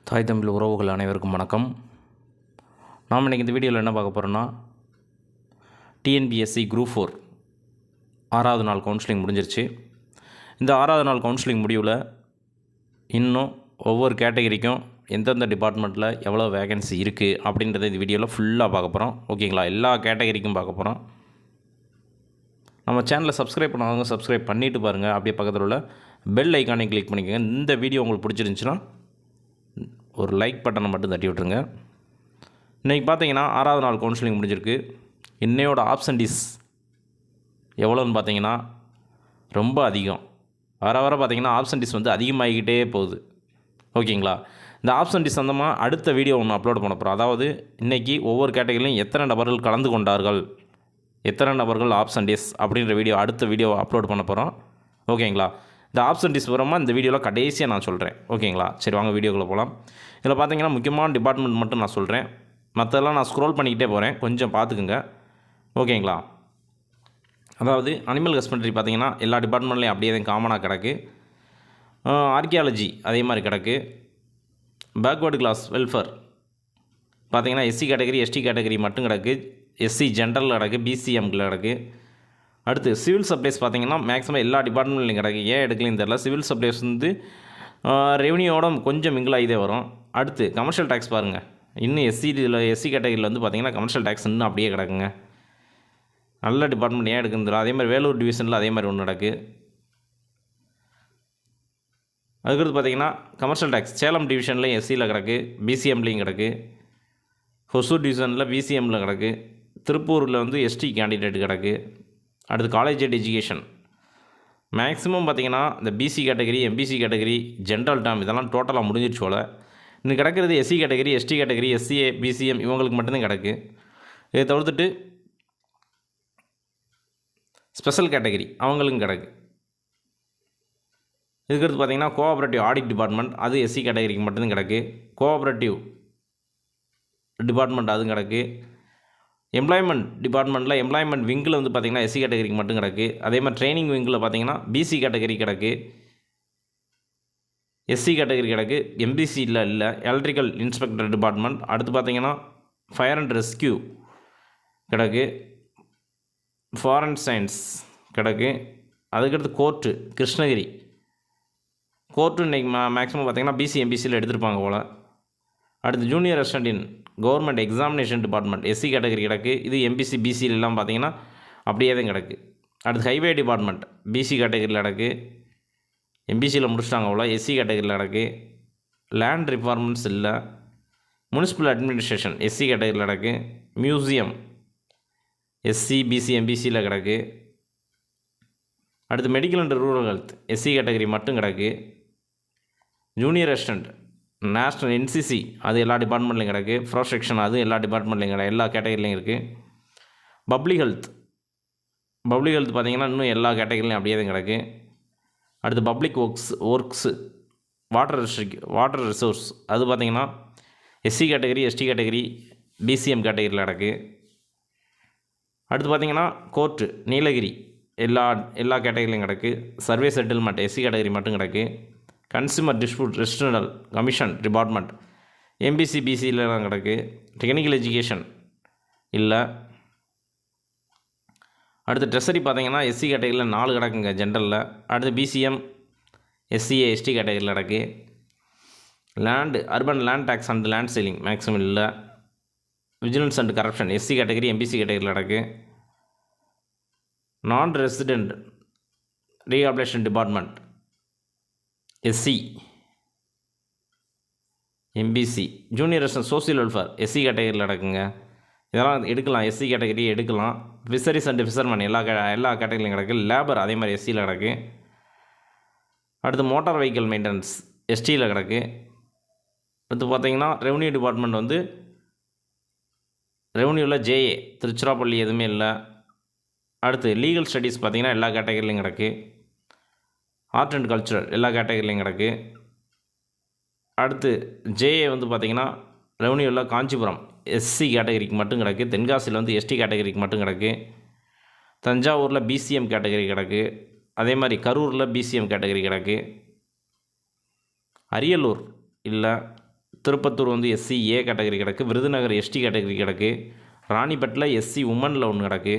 தாய் தமிழ் உறவுகள் அனைவருக்கும் வணக்கம். நாம் இன்றைக்கி இந்த வீடியோவில் என்ன பார்க்க போகிறோன்னா, டிஎன்பிஎஸ்சி குரூப் 4 6வது நாள் கவுன்சிலிங் முடிஞ்சிருச்சு. இந்த 6வது நாள் கவுன்சிலிங் முடிவில் இன்னும் ஒவ்வொரு கேட்டகரிக்கும் எந்தெந்த டிபார்ட்மெண்ட்டில் எவ்வளோ வேகன்சி இருக்குது அப்படின்றத இந்த வீடியோவில் ஃபுல்லாக பார்க்க போகிறோம். ஓகேங்களா? எல்லா கேட்டகரிக்கும் பார்க்க போகிறோம். நம்ம சேனலை சப்ஸ்கிரைப் பண்ணாதவங்க சப்ஸ்கிரைப் பண்ணிவிட்டு பாருங்கள். அப்படியே பக்கத்தில் உள்ள பெல் ஐக்கானை கிளிக் பண்ணிக்கோங்க. இந்த வீடியோ உங்களுக்கு பிடிச்சிருந்துச்சுன்னா ஒரு லைக் பட்டனை மட்டும் தட்டி விட்டுருங்க. இன்றைக்கி பார்த்தீங்கன்னா 6வது நாள் கவுன்சிலிங் முடிஞ்சிருக்கு. இன்னையோட ஆப்சன்டீஸ் எவ்வளோன்னு பார்த்தீங்கன்னா ரொம்ப அதிகம். வர பார்த்தீங்கன்னா ஆப்சன்டீஸ் வந்து அதிகமாகிக்கிட்டே போகுது. ஓகேங்களா? இந்த ஆப்சன்டீஸ் சந்தமாக அடுத்த வீடியோ ஒன்று அப்லோட் பண்ண போகிறோம். அதாவது இன்றைக்கி ஒவ்வொரு கேட்டகரியிலையும் எத்தனை நபர்கள் கலந்து கொண்டார்கள், எத்தனை நபர்கள் ஆப்சன்டீஸ் அப்படின்ற அடுத்த வீடியோவை அப்லோட் பண்ண போகிறோம். ஓகேங்களா? இந்த ஆப்சன்டீஸ் விவரமாக இந்த வீடியோவில் கடைசியாக நான் சொல்கிறேன். ஓகேங்களா? சரி, வாங்க வீடியோக்குள்ளே போகலாம். இதில் பார்த்தீங்கன்னா முக்கியமான டிபார்ட்மெண்ட் மட்டும் நான் சொல்கிறேன். மற்றெல்லாம் நான் ஸ்க்ரோல் பண்ணிக்கிட்டே போகிறேன், கொஞ்சம் பார்த்துக்குங்க. ஓகேங்களா? அதாவது அனிமல் ஹஸ்பண்ட்ரி பார்த்தீங்கன்னா எல்லா டிபார்ட்மெண்ட்லேயும் அப்படியே தான் காமனாக கிடக்கு. ஆர்கியாலஜி அதே மாதிரி கிடக்கு. பேக்வேர்டு கிளாஸ் வெல்ஃபேர் பார்த்தீங்கன்னா எஸ்சி கேட்டகரி எஸ்டி கேட்டகரி மட்டும் கிடக்கு. எஸ்சி ஜென்ரலில் கிடக்கு, பிசிஎம்கில் கிடக்கு. அடுத்து சிவில் சப்ளைஸ் பார்த்தீங்கன்னா மேக்ஸிமம் எல்லா டிபார்ட்மெண்ட்லையும் கிடக்கு. ஏன் எடுக்கலையும் தெரில. சிவில் சப்ளைஸ் வந்து ரெவன்யூவோட கொஞ்சம் மிங்கிள் ஆகிதே வரும். அடுத்து கமர்ஷியல் டேக்ஸ் பாருங்கள், இன்னும் எஸ்சி கேட்டகரியில் வந்து பார்த்திங்கன்னா கமர்ஷியல் டேக்ஸ் இன்னும் அப்படியே கிடக்குங்க. நல்ல டிபார்ட்மெண்ட் ஏன் எடுக்குதுல. அதே மாதிரி வேலூர் டிவிஷனில் அதே மாதிரி ஒன்று நடக்கு. அதுக்கடுத்து பார்த்திங்கன்னா கமர்ஷியல் டேக்ஸ் சேலம் டிவிஷன்லேயும் எஸ்சியில் கிடக்கு, பிசிஎம்லேயும் கிடக்கு. ஹொசூர் டிவிஷனில் பிசிஎம்மில் கிடக்கு. திருப்பூரில் வந்து எஸ்டி கேண்டிடேட் கிடக்கு. அடுத்து காலேஜ் எஜுகேஷன் மேக்ஸிமம் பார்த்திங்கன்னா இந்த BC category, MBC category, general term இதெல்லாம் டோட்டலாக முடிஞ்சிருச்சு போல். இன்னும் கிடக்கிறது SC category, ST category, SCA, BCM இவங்களுக்கு மட்டும்தான் கிடக்கு. இதை தவிர்த்துட்டு ஸ்பெஷல் கேட்டகரி அவங்களுக்கும் கிடக்கு. இதுக்கடுத்து பார்த்திங்கன்னா கோஆப்ரேட்டிவ் ஆடிட் டிபார்ட்மெண்ட் அது எஸ்சி கேட்டகரிக்கு மட்டும்தான் கிடக்கு. கோஆப்ரேட்டிவ் டிபார்ட்மெண்ட் அதுவும் கிடக்கு. எம்ப்ளாய்மெண்ட் டிபார்ட்மெண்ட்டில் எம்ப்ளாய்மெண்ட் விங்கில் வந்து பார்த்திங்கன்னா எஸ்சி கேட்டகரிக்கு மட்டும் கிடக்கு. அதே மாதிரி ட்ரைனிங் விங்கில் பார்த்திங்கன்னா பிசி கேட்டகரி கிடக்கு, எஸ்சி கேட்டகரி கிடக்கு, எம்பிசியில் இல்லை. Electrical inspector department. அடுத்து பார்த்திங்கன்னா ஃபயர் அண்ட் ரெஸ்கியூ கிடக்கு, ஃபாரன் சயின்ஸ் கிடக்கு. அதுக்கடுத்து கோர்ட்டு கிருஷ்ணகிரி கோர்ட்டு இன்றைக்கி மேக்ஸிமம் பார்த்திங்கன்னா பிசி எம்பிசியில் எடுத்திருப்பாங்க போல். அடுத்து junior assistant in government examination department SC category கிடக்கு. இது எம்பிசி பிசிலாம் பார்த்திங்கன்னா அப்படியே தான் கிடக்கு. அடுத்து ஹைவே டிபார்ட்மெண்ட் பிசி கேட்டகரியில் கிடக்கு, எம்பிசியில் முடிச்சிட்டாங்க போல். எஸ்சி கேட்டகரியில் கிடக்கு. லேண்ட் ரிஃபார்மெண்ட்ஸ் இல்லை. முனிசிபல் அட்மினிஸ்ட்ரேஷன் எஸ்சி கேட்டகரியில் கிடக்கு. மியூசியம் எஸ்சி பிசி எம்பிசியில் கிடக்கு. அடுத்து medical and rural health SC category மட்டும் கிடக்கு. ஜூனியர் அசிஸ்டண்ட் நேஷ்னல் என்சிசி அது எல்லா டிபார்ட்மெண்ட்லையும் கிடக்கு. ப்ரொடெக்ஷன் அது எல்லா டிபார்ட்மெண்ட்லையும் கிடக்கு, எல்லா கேட்டகரிலையும் இருக்குது. பப்ளிக் ஹெல்த் பார்த்திங்கன்னா இன்னும் எல்லா கேட்டகரிலையும் அப்படியே தான் கிடக்கு. அடுத்து பப்ளிக் ஒர்க்ஸு வாட்டர் ரிசோர்ஸ் அது பார்த்திங்கன்னா SC category, ST category, BCM கேட்டகரியில் கிடக்கு. அடுத்து பார்த்திங்கன்னா கோர்ட்டு நீலகிரி எல்லா கேட்டகரிலையும் கிடக்கு. சர்வே செட்டில்மெண்ட் எஸ்சி கேட்டகரி மட்டும் கிடக்கு. கன்சியூமர் டிஸ்பியூட் ரெஸ்டினல் கமிஷன் டிபார்ட்மெண்ட் எம்பிசி பிசிலாம் கிடக்கு. டெக்னிக்கல் எஜுகேஷன் இல்லை. அடுத்து ட்ரெஸரி பார்த்திங்கன்னா எஸ்சி கேட்டகரியில் 4 கிடக்குங்க ஜென்ரலில். அடுத்து பிசிஎம் எஸ்சிஏ எஸ்டி கேட்டகரியில் கிடக்கு. Urban land tax and land ceiling maximum இல்லை. Vigilance and corruption SC category MBC கேட்டகரியில் கிடக்கு. Non resident rehabilitation department SC MBC. Junior assistant social welfare SC கேட்டகரியில் கிடக்குங்க. இதெல்லாம் எடுக்கலாம், எஸ்சி கேட்டகரி எடுக்கலாம். ஃபிஷரிஸ் அண்ட் ஃபிஷர்மேன் எல்லா கேட்டகரியிலையும் கிடக்கு. லேபர் அதே மாதிரி எஸ்சியில் கிடக்கு. அடுத்து மோட்டார் வெஹிக்கிள் மெயின்டெனன்ஸ் எஸ்டியில் கிடக்கு. அடுத்து பார்த்திங்கன்னா ரெவன்யூ டிபார்ட்மெண்ட் வந்து ரெவன்யூவில் ஜேஏ திருச்சிராப்பள்ளி எதுவுமே இல்லை. அடுத்து லீகல் ஸ்டடீஸ் பார்த்திங்கன்னா எல்லா கேட்டகரிலையும் கிடக்கு. ஆர்ட் அண்ட் கல்ச்சுரல் எல்லா கேட்டகரிலையும் கிடக்கு. அடுத்து ஜேஏ வந்து பார்த்திங்கன்னா ரெவன்யூவில் காஞ்சிபுரம் எஸ்சி கேட்டகரிக்கு மட்டும் கிடக்கு. தென்காசியில் வந்து எஸ்டி கேட்டகரிக்கு மட்டும் கிடக்கு. தஞ்சாவூரில் பிசிஎம் கேட்டகரி கிடக்கு. அதே மாதிரி கரூரில் பிசிஎம் கேட்டகரி கிடக்கு. அரியலூர் இல்லை. திருப்பத்தூர் வந்து எஸ்சி ஏ கேட்டகரி கிடக்கு. விருதுநகர் எஸ்டி கேட்டகரி கிடக்கு. ராணிப்பேட்டில் எஸ்சி உமனில் ஒன்று கிடக்கு.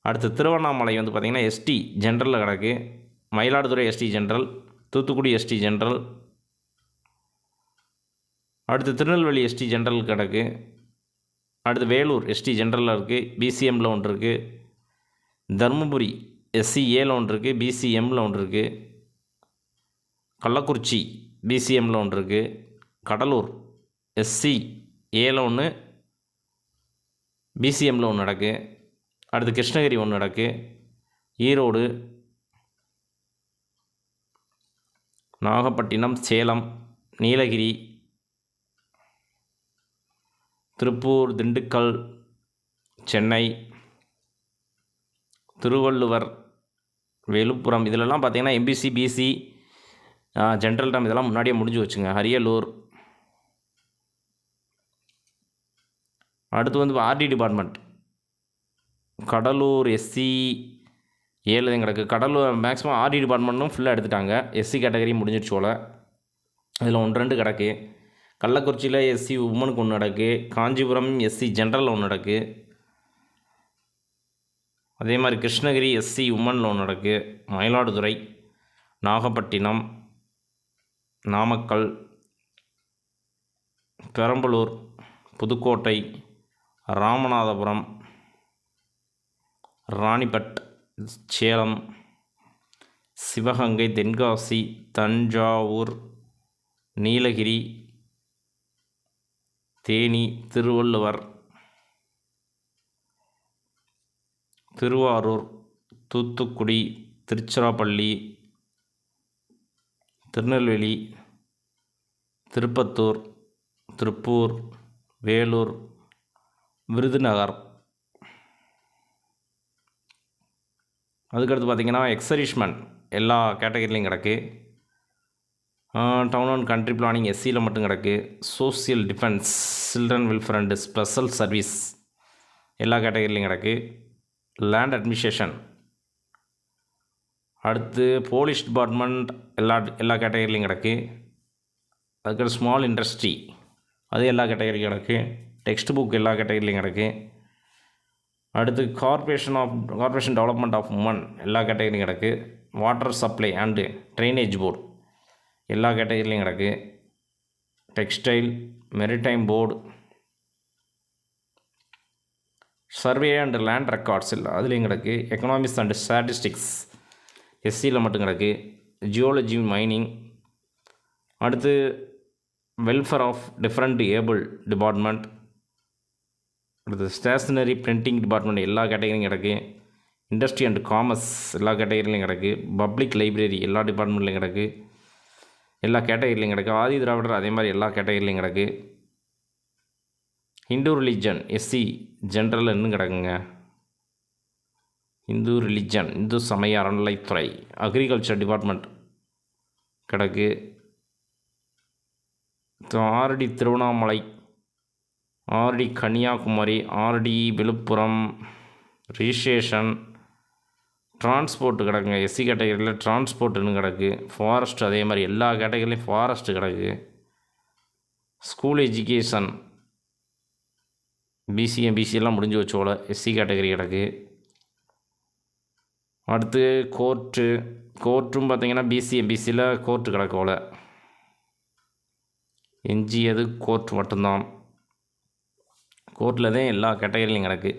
அடுத்து திருவண்ணாமலை வந்து பார்த்திங்கன்னா எஸ்டி ஜென்ரலில் கிடக்கு. Mayiladuthurai ST general, Thoothukudi ST general. அடுத்து திருநெல்வேலி எஸ்டி ஜென்ரல் கிடக்கு. அடுத்து வேலூர் எஸ்டி ஜென்ரலில் இருக்குது, பிசிஎம்மில் ஒன்று இருக்குது. தருமபுரி எஸ்சி ஏல ஒன்று இருக்குது, பிசிஎம்மில் ஒன்று இருக்குது. கள்ளக்குறிச்சி பிசிஎம்மில் ஒன்று இருக்குது. கடலூர் எஸ்சி ஏல ஒன்று, பிசிஎம்மில் ஒன்று நடக்கு. அடுத்து கிருஷ்ணகிரி ஒன்று நடக்கு. ஈரோடு, நாகப்பட்டினம், சேலம், நீலகிரி, திருப்பூர், திண்டுக்கல், சென்னை, திருவள்ளுவர், விழுப்புரம். இதிலெல்லாம் பார்த்திங்கன்னா எம்பிசி பிசி ஜென்ரல் டம் இதெல்லாம் முன்னாடியே முடிஞ்சு வச்சுங்க. அரியலூர். அடுத்து வந்து ஆர்டி டிபார்ட்மெண்ட் கடலூர் எஸ்சி ஏழு கிடக்கு. கடலூர் மேக்ஸிமம் ஆர்டி டிபார்ட்மெண்ட்டும் ஃபுல்லாக எடுத்துட்டாங்க. எஸ்சி கேட்டகரி முடிஞ்சிடுச்சு போல். அதில் 1-2 கிடக்கு. கள்ளக்குறிச்சியில் எஸ்சி உமனுக்கு ஒன்று நடக்கு. காஞ்சிபுரம் எஸ்சி ஜென்ரலில் ஒன்று நடக்கு. அதே மாதிரி கிருஷ்ணகிரி எஸ்சி உமனில் ஒன்று நடக்கு. மயிலாடுதுறை, நாகப்பட்டினம், நாமக்கல், பெரம்பலூர், புதுக்கோட்டை, ராமநாதபுரம், ராணிப்பேட், சேலம், சிவகங்கை, தென்காசி, தஞ்சாவூர், நீலகிரி, தேனி, திருவள்ளுவர், திருவாரூர், தூத்துக்குடி, திருச்சிராப்பள்ளி, திருநெல்வேலி, திருப்பத்தூர், திருப்பூர், வேலூர், விருதுநகர். அதுக்கடுத்து பார்த்திங்கன்னா எக்ஸரிஷ்மெண்ட் எல்லா கேட்டகரிலையும் கிடக்கு. டவுன் அண்ட் கண்ட்ரி பிளானிங் எஸ்சியில் மட்டும் கிடக்கு. Social defence, children welfare and special service எல்லா கேட்டகரிலையும் கிடக்கு. லேண்ட் அட்மினிஸ்ட்ரேஷன், அடுத்து போலீஸ் டிபார்ட்மெண்ட் எல்லா கேட்டகரிலையும் கிடக்கு. அதுக்கடுத்து ஸ்மால் இண்டஸ்ட்ரி அது எல்லா கேட்டகரியும் கிடக்கு. டெக்ஸ்ட் புக் எல்லா கேட்டகரிலையும் கிடக்கு. அடுத்து கார்ப்பரேஷன் டெவலப்மெண்ட் ஆஃப் உமன் எல்லா கேட்டகரியும் கிடக்கு. Water supply and drainage board எல்லா கேட்டகரிலையும் கிடக்கு. Textile, maritime board, survey and land records இல்லை அதுலேயும் கிடக்கு. எக்கனாமிக்ஸ் அண்ட் ஸ்டாட்டிஸ்டிக்ஸ் எஸ்சியில் மட்டும் கிடக்கு. Geology, mining. அடுத்து welfare of different able department. அடுத்து ஸ்டேஷ்னரி பிரிண்டிங் டிபார்ட்மெண்ட் எல்லா கேட்டகரியும் கிடக்கு. இண்டஸ்ட்ரி அண்ட் காமர்ஸ் எல்லா கேட்டகரிலையும் கிடக்கு. பப்ளிக் லைப்ரரி எல்லா டிபார்ட்மெண்ட்லையும் கிடக்கு. எல்லா கேட்டகரிலையும் கிடக்கு. ஆதி திராவிடர் அதே மாதிரி எல்லா கேட்டகரிலையும் கிடக்கு. ஹிந்து ரிலிஜன் எஸ்சி ஜென்ரல் இன்னும் கிடக்குங்க. இந்து ரிலிஜன், இந்து சமய அறநிலைத்துறை, அக்ரிகல்ச்சர் டிபார்ட்மெண்ட் கிடக்கு. RD Tiruvannamalai, RD Kanyakumari, RD Villupuram, registration, transport கிடக்குங்க. எஸ்சி கேட்டகரியில் டிரான்ஸ்போர்ட்டுன்னு கிடக்கு. ஃபாரஸ்ட் அதே மாதிரி எல்லா கேட்டகரிலையும் ஃபாரஸ்ட்டு கிடக்கு. ஸ்கூல் எஜுகேஷன் பிசிஎம் முடிஞ்சு வச்சோல எஸ்சி கேட்டகரி கிடக்கு. அடுத்து கோர்ட்டும் பார்த்திங்கன்னா பிசியில் கோர்ட்டு கிடக்கோல. எஞ்சியது கோர்ட் மட்டும்தான். கோர்ட்டில் தான் எல்லா கேட்டகரிலையும் கிடக்கு.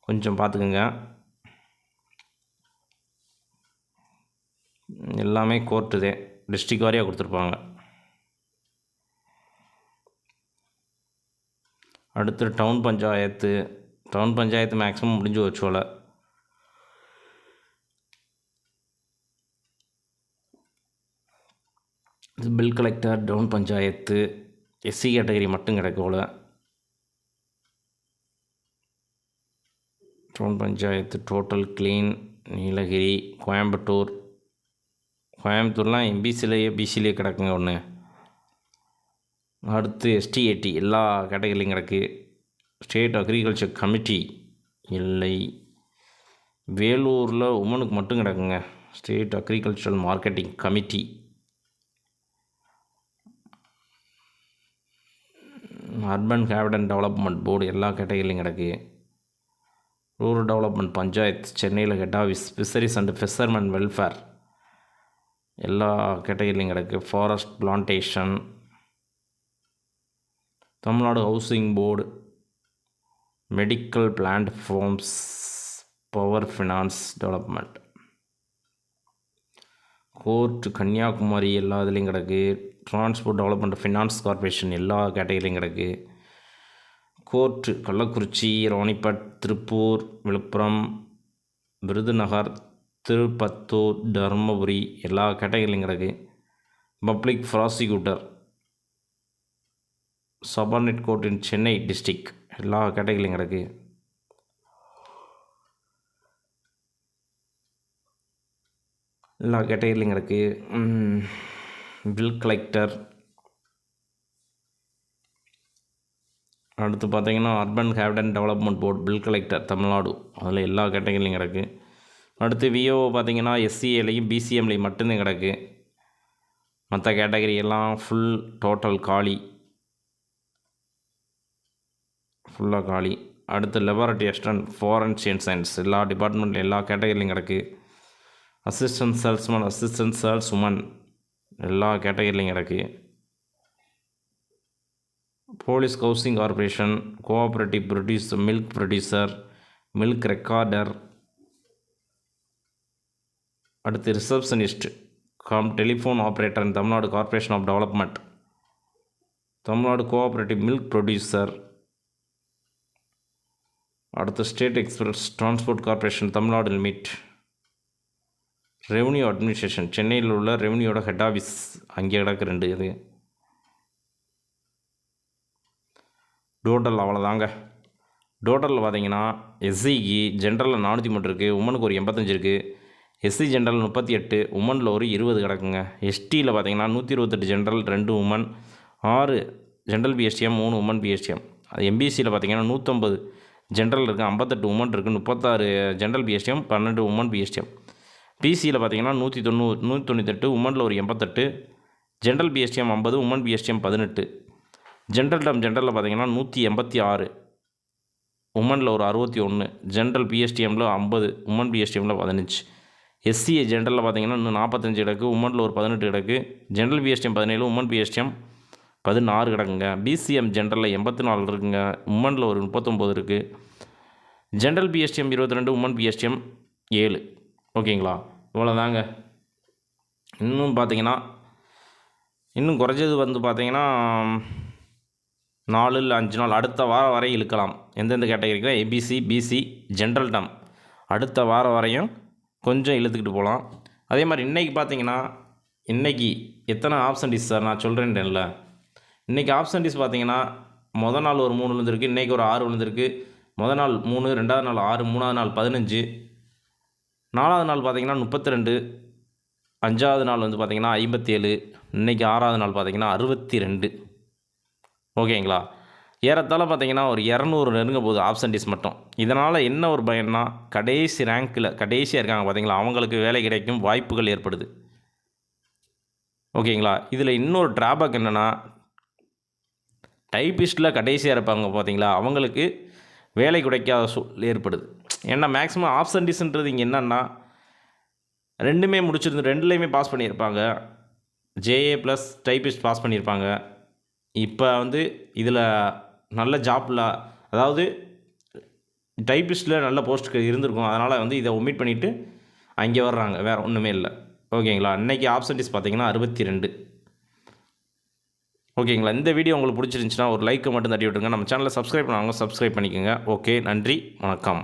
கொஞ்சம் பார்த்துக்குங்க. எல்லாமே கோர்ட்டு தான், டிஸ்ட்ரிக்ட் வாரியாக கொடுத்துருப்பாங்க. அடுத்து டவுன் பஞ்சாயத்து மேக்ஸிமம் முடிஞ்சு வச்சோல. Bill collector, town panchayat SC category மட்டும் கிடக்கோல. Town panchayat total clean, Nilgiri, கோயம்புத்தூர்லாம் எம்பிசிலேயே பிசிலேயே கிடக்குங்க ஒன்று. அடுத்து எஸ்டிஏடி எல்லா கேட்டகரிலையும் கிடக்கு. ஸ்டேட் அக்ரிகல்ச்சர் கமிட்டி இல்லை. வேலூரில் உமனுக்கு மட்டும் கிடக்குங்க. State agricultural marketing committee. Urban capital development board எல்லா கேட்டகரியிலையும் கிடக்கு. ரூரல் டெவலப்மெண்ட் பஞ்சாயத்து சென்னையில் head office. Fisheries and fishermen welfare எல்லா கேட்டகரியிலையும் கிடக்கு. Forest plantation. Tamil Nadu housing board, medical plant farms, power finance development. Court Kanyakumari எல்லா இதுலேயும் கிடக்கு. டிரான்ஸ்போர்ட் டெவலப்மெண்ட் ஃபினான்ஸ் கார்பரேஷன் எல்லா கேட்டகரியிலையும் கிடக்கு. கோர்ட் கள்ளக்குறிச்சி, ராணிப்பட், திருப்பூர், விழுப்புரம், விருதுநகர், திருப்பத்தூர், தருமபுரி எல்லா கேட்டகரியிலையும் கிடக்கு. Public prosecutor subordinate court in Chennai district எல்லா கேட்டகரியிலையும் கிடக்கு. எல்லா கேட்டகரியிலையும் கிடக்கு. Bill collector. அடுத்து பார்த்தீங்கன்னா urban capital development board, bill collector Tamil Nadu, அதில் எல்லா கேட்டகரியிலையும் கிடக்கு. அடுத்து விஓ பார்த்தீங்கன்னா எஸ்சிஏலையும் பிசிஎம்லையும் மட்டும்தான் கிடக்கு. மற்ற கேட்டகரி எல்லாம் ஃபுல் டோட்டல் காலி, ஃபுல்லாக காலி. அடுத்து லெபார்ட்டரி அசிஸ்டன்ட், ஃபாரன்சிக் சயின்ஸ் எல்லா டிபார்ட்மெண்ட்டில் எல்லா கேட்டகரியிலையும் கிடக்கு. அசிஸ்டன்ட் சேல்ஸ்மேன், அசிஸ்டன்ட் சேல்ஸ்வுமன் எல்லா கேட்டகரியிலையும் கிடக்கு. Police housing corporation, cooperative producer, milk producer, milk recorder. அடுத்து receptionist telephone operator Tamil Nadu corporation of development, Tamil Nadu cooperative milk producer. அடுத்து state express transport corporation Tamil Nadu limit. Revenue administration சென்னையில் உள்ள ரெவன்யூவோட ஹெட் ஆஃபீஸ் அங்கே கிடக்கு 2 இது. டோட்டல் அவ்வளோதாங்க. டோட்டலில் பார்த்தீங்கன்னா எஸ்சிக்கு ஜென்ரலில் 403 இருக்குது, உமனுக்கு ஒரு 85 இருக்குது. எஸ்சி ஜென்ரல் 38, உமனில் ஒரு 20 கிடக்குங்க. எஸ்டியில் பார்த்தீங்கன்னா 128 general, 2 women, 6 general PSTM, 3 women PSTM. அது எம்பிசியில் பார்த்தீங்கன்னா 150 ஜென்ரல் இருக்குது, 58 உமன் இருக்குது, 36 ஜென்ரல் பிஎஸ்டிஎம், 12 உமன் பிஎஸ்டிஎம். பிசியில் பார்த்தீங்கன்னா 198, உமனில் ஒரு 88, ஜென்ரல் பிஎஸ்டிஎம் 50, உமன் பிஎஸ்டிஎம் 18. ஜென்ரலில் பார்த்தீங்கன்னா 186, உமனில் ஒரு 61, ஜென்ரல் பிஎஸ்டிஎம்மில் 50, உமன் பிஎஸ்டிஎம்மில் 15. எஸ்சிஏ ஜென்ரலில் பார்த்தீங்கன்னா இன்னும் 45 கிடக்கு, உமனில் ஒரு 18 கிடக்கு, ஜென்ரல் பிஎஸ்டிஎம் 17, உமன் பிஎஸ்டிஎம் 16 கிடக்குங்க. பிசிஎம் ஜென்ரலில் 84 இருக்குங்க, உமனில் ஒரு 39 இருக்குது. General PSTM 22, women PSTM 7. ஓகேங்களா, இவ்வளோதாங்க. இன்னும் பார்த்தீங்கன்னா இன்னும் குறைஞ்சது வந்து பார்த்தீங்கன்னா 4 இல்லை 5 நாள் அடுத்த வாரம் வரை இழுக்கலாம். எந்தெந்த கேட்டகரிக்கு ஏபிசி, பிசி, ஜென்ரல் டம் அடுத்த வாரம் வரையும் கொஞ்சம் இழுத்துக்கிட்டு போகலாம். அதே மாதிரி இன்றைக்கி பார்த்தீங்கன்னா இன்றைக்கி எத்தனை ஆப்சன்டிஸ் சார் நான் சொல்கிறேன்ல. இன்றைக்கி ஆப்சன்டிஸ் பார்த்தீங்கன்னா மொதல் நாள் ஒரு 3 விழுந்திருக்கு, இன்றைக்கி ஒரு 6 விழுந்திருக்கு. மொதல் நாள் 3, 2வது நாள் 6, 3வது நாள் 15, 4வது நாள் பார்த்தீங்கன்னா 32, 5வது நாள் வந்து பார்த்திங்கன்னா 57, இன்றைக்கி 6வது நாள் பார்த்திங்கன்னா 62. ஓகேங்களா, ஏறத்தாழ பார்த்திங்கன்னா ஒரு 200 நெருங்க போகுது ஆப்சன்டிஸ் மட்டும். இதனால் என்ன ஒரு பயன்னா கடைசி ரேங்க்கில் கடைசியாக இருக்காங்க பார்த்திங்களா, அவங்களுக்கு வேலை கிடைக்கும் வாய்ப்புகள் ஏற்படுது. ஓகேங்களா, இதில் இன்னொரு ட்ராபேக் என்னென்னா டைப்பிஸ்ட்டில் கடைசியாக இருப்பாங்க பார்த்திங்களா, அவங்களுக்கு வேலை கிடைக்காத சூழல் ஏற்படுது. ஏன்னா மேக்ஸிமம் ஆப்சன்டிஸ்ன்றது இங்கே என்னென்னா 2மே முடிச்சிருந்து 2லேயுமே பாஸ் பண்ணியிருப்பாங்க, ஜேஏ ப்ளஸ் டைப்பிஸ்ட் பாஸ் பண்ணியிருப்பாங்க. இப்போ வந்து இதில் நல்ல ஜாப்பில், அதாவது டைப்பிஸ்ட்டில் நல்ல போஸ்ட்டுக்கு இருந்திருக்கும், அதனால் வந்து இதை ஒமிட் பண்ணிவிட்டு அங்கே வர்றாங்க, வேறு ஒன்றுமே இல்லை. ஓகேங்களா, இன்றைக்கி ஆப்சன்டிஸ் பார்த்திங்கன்னா 62. ஓகேங்களா, இந்த வீடியோ உங்களுக்கு பிடிச்சிருந்துச்சுன்னா ஒரு லைக்கை மட்டும் தட்டி விட்டுருங்க. நம்ம சேனலை சப்ஸ்கிரைப் பண்ணுவாங்க, சப்ஸ்கிரைப் பண்ணிக்கோங்க. ஓகே, நன்றி, வணக்கம்.